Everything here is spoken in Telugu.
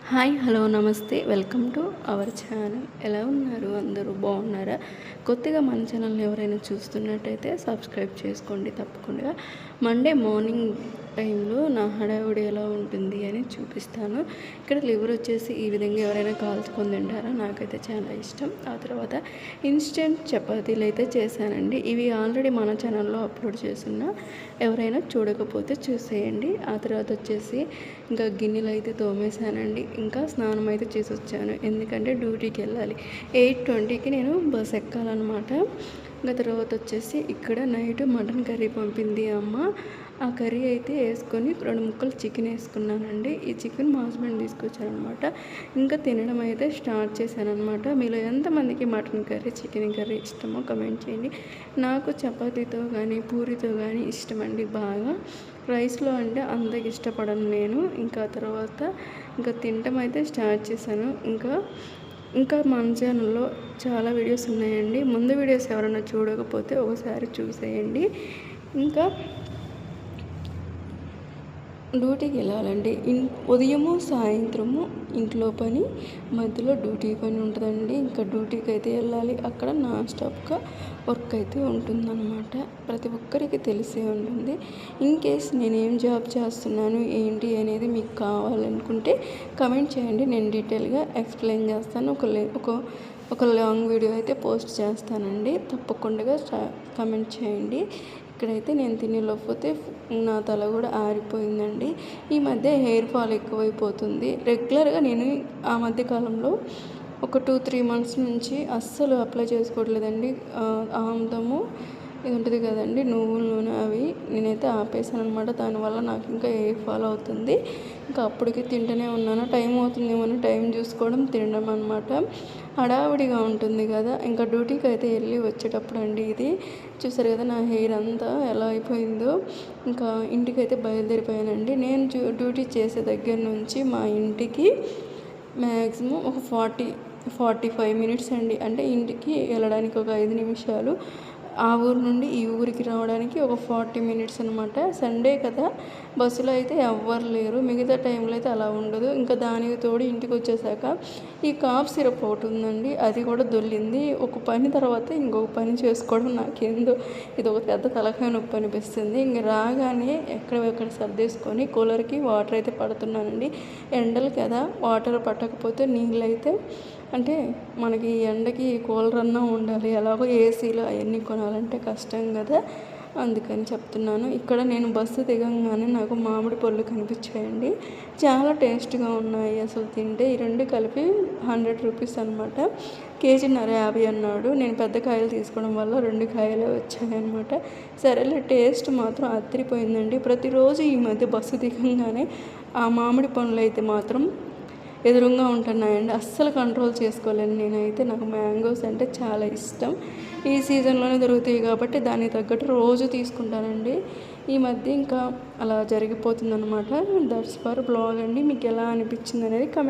హాయ్ హలో నమస్తే వెల్కమ్ టు అవర్ ఛానల్. ఎలా ఉన్నారు? అందరూ బాగున్నారా? కొత్తగా మన ఛానల్ని ఎవరైనా చూస్తున్నట్టయితే సబ్స్క్రైబ్ చేసుకోండి తప్పకుండా. మండే మార్నింగ్ టైంలో నా హడావుడి ఎలా ఉంటుంది అని చూపిస్తాను. ఇక్కడ లివర్ వచ్చేసి ఈ విధంగా ఎవరైనా కాల్చుకొని తింటారా? నాకైతే చాలా ఇష్టం. ఆ తర్వాత ఇన్స్టెంట్ చపాతీలు అయితే చేశానండి. ఇవి ఆల్రెడీ మన ఛానల్లో అప్లోడ్ చేస్తున్నా, ఎవరైనా చూడకపోతే చూసేయండి. ఆ తర్వాత వచ్చేసి ఇంకా గిన్నెలు అయితే తోమేశానండి. ఇంకా స్నానం అయితే చేసి వచ్చాను, ఎందుకంటే డ్యూటీకి వెళ్ళాలి. 8:20కి నేను బస్ ఎక్కాలన్నమాట. ఇంకా తర్వాత వచ్చేసి ఇక్కడ నైట్ మటన్ కర్రీ పంపింది అమ్మ. ఆ కర్రీ అయితే వేసుకొని 2 ముక్కలు చికెన్ వేసుకున్నానండి. ఈ చికెన్ మా హస్బెండ్ తీసుకొచ్చారనమాట. ఇంకా తినడం అయితే స్టార్ట్ చేశానమాట. మీలో ఎంతమందికి మటన్ కర్రీ చికెన్ కర్రీ ఇష్టమో కమెంట్ చేయండి. నాకు చపాతీతో కానీ పూరితో కానీ ఇష్టమండి బాగా. రైస్లో అంటే అంతగా ఇష్టపడను నేను. ఇంకా తర్వాత ఇంకా తినటం అయితే స్టార్ట్ చేశాను. ఇంకా మన ఛానల్లో చాలా వీడియోస్ ఉన్నాయండి. ముందు వీడియోస్ ఎవరైనా చూడకపోతే ఒకసారి చూసేయండి. ఇంకా డ్యూటీకి వెళ్ళాలండి. ఉదయము సాయంత్రము ఇంట్లో పని, మధ్యలో డ్యూటీ పని ఉంటుందండి. ఇంకా డ్యూటీకి అయితే వెళ్ళాలి. అక్కడ నాన్ స్టాప్గా వర్క్ అయితే ఉంటుందన్నమాట. ప్రతి ఒక్కరికి తెలిసే ఉంటుంది. ఇన్ కేస్ నేనేం జాబ్ చేస్తున్నాను ఏంటి అనేది మీకు కావాలనుకుంటే కమెంట్ చేయండి. నేను డీటెయిల్గా ఎక్స్ప్లెయిన్ చేస్తాను. ఒక లాంగ్ వీడియో అయితే పోస్ట్ చేస్తానండి. తప్పకుండా కమెంట్ చేయండి. ఇక్కడైతే నేను తినలేకపోతే నా తల కూడా ఆరిపోయిందండి. ఈ మధ్య హెయిర్ ఫాల్ ఎక్కువైపోతుంది. రెగ్యులర్గా నేను ఆ మధ్య కాలంలో ఒక 2-3 మంత్స్ నుంచి అస్సలు అప్లై చేసుకోవట్లేదండి. ఆముదము ఇది ఉంటుంది కదండి, నువ్వుల నూనె, అవి నేనైతే ఆపేసాను అనమాట. దానివల్ల నాకు ఇంకా హెయిర్ ఫాల్ అవుతుంది. ఇంకా అప్పటికి తింటూనే ఉన్నాను. టైం అవుతుందేమో టైం చూసుకోవడం, తినడం అనమాట. హడావిడిగా ఉంటుంది కదా. ఇంకా డ్యూటీకి అయితే వెళ్ళి వచ్చేటప్పుడు అండి ఇది చూసారు కదా, నా హెయిర్ అంతా ఎలా అయిపోయిందో. ఇంకా ఇంటికైతే బయలుదేరిపోయానండి. నేను డ్యూటీ చేసే దగ్గర నుంచి మా ఇంటికి మ్యాక్సిమం ఒక 45 మినిట్స్ అండి. అంటే ఇంటికి వెళ్ళడానికి ఒక 5 నిమిషాలు, ఆ ఊరు నుండి ఈ ఊరికి రావడానికి ఒక 40 మినిట్స్ అనమాట. సండే కదా, బస్సులో అయితే ఎవ్వరు లేరు. మిగతా టైంలో అయితే అలా ఉండదు. ఇంకా దానికి తోడు ఇంటికి వచ్చేసాక ఈ కాఫ్ సిరప్ ఒకటి ఉందండి, అది కూడా దొల్లింది. ఒక పని తర్వాత ఇంకొక పని చేసుకోవడం నాకేందో ఇది ఒక పెద్ద తలకాయ నొప్పి అనిపిస్తుంది. ఇంక రాగానే ఎక్కడ సర్దేసుకొని కూలర్కి వాటర్ అయితే పడుతున్నానండి. ఎండలు కదా, వాటర్ పట్టకపోతే నీళ్ళు అయితే అంటే మనకి ఎండకి కూలర్ అన్నా ఉండాలి. ఎలాగో ఏసీలో అవన్నీ కొనాలంటే కష్టం కదా, అందుకని చెప్తున్నాను. ఇక్కడ నేను బస్సు దిగంగానే నాకు మామిడి పళ్ళు కనిపించాయండి. చాలా టేస్ట్గా ఉన్నాయి అసలు. తింటే ఈ 2 కలిపి 100 రూపీస్ అనమాట. కేజీన్నర 50 అన్నాడు. నేను పెద్ద కాయలు తీసుకోవడం వల్ల 2 కాయలే వచ్చాయన్నమాట. సరేలే, టేస్ట్ మాత్రం అదిరిపోయిందండి. ప్రతిరోజు ఈ మధ్య బస్సు దిగంగానే ఆ మామిడి పళ్ళు అయితే మాత్రం ఎదురుగా ఉంటున్నాయండి. అస్సలు కంట్రోల్ చేసుకోలేను నేనైతే. నాకు మ్యాంగోస్ అంటే చాలా ఇష్టం. ఈ సీజన్లోనే దొరుకుతాయి కాబట్టి దానికి తగ్గట్టు రోజు తీసుకుంటానండి. ఈ మధ్య ఇంకా అలా జరిగిపోతుందన్నమాట. దట్స్ ఫర్ బ్లాగ్ అండి. మీకు ఎలా అనిపించింది అనేది కమెంట్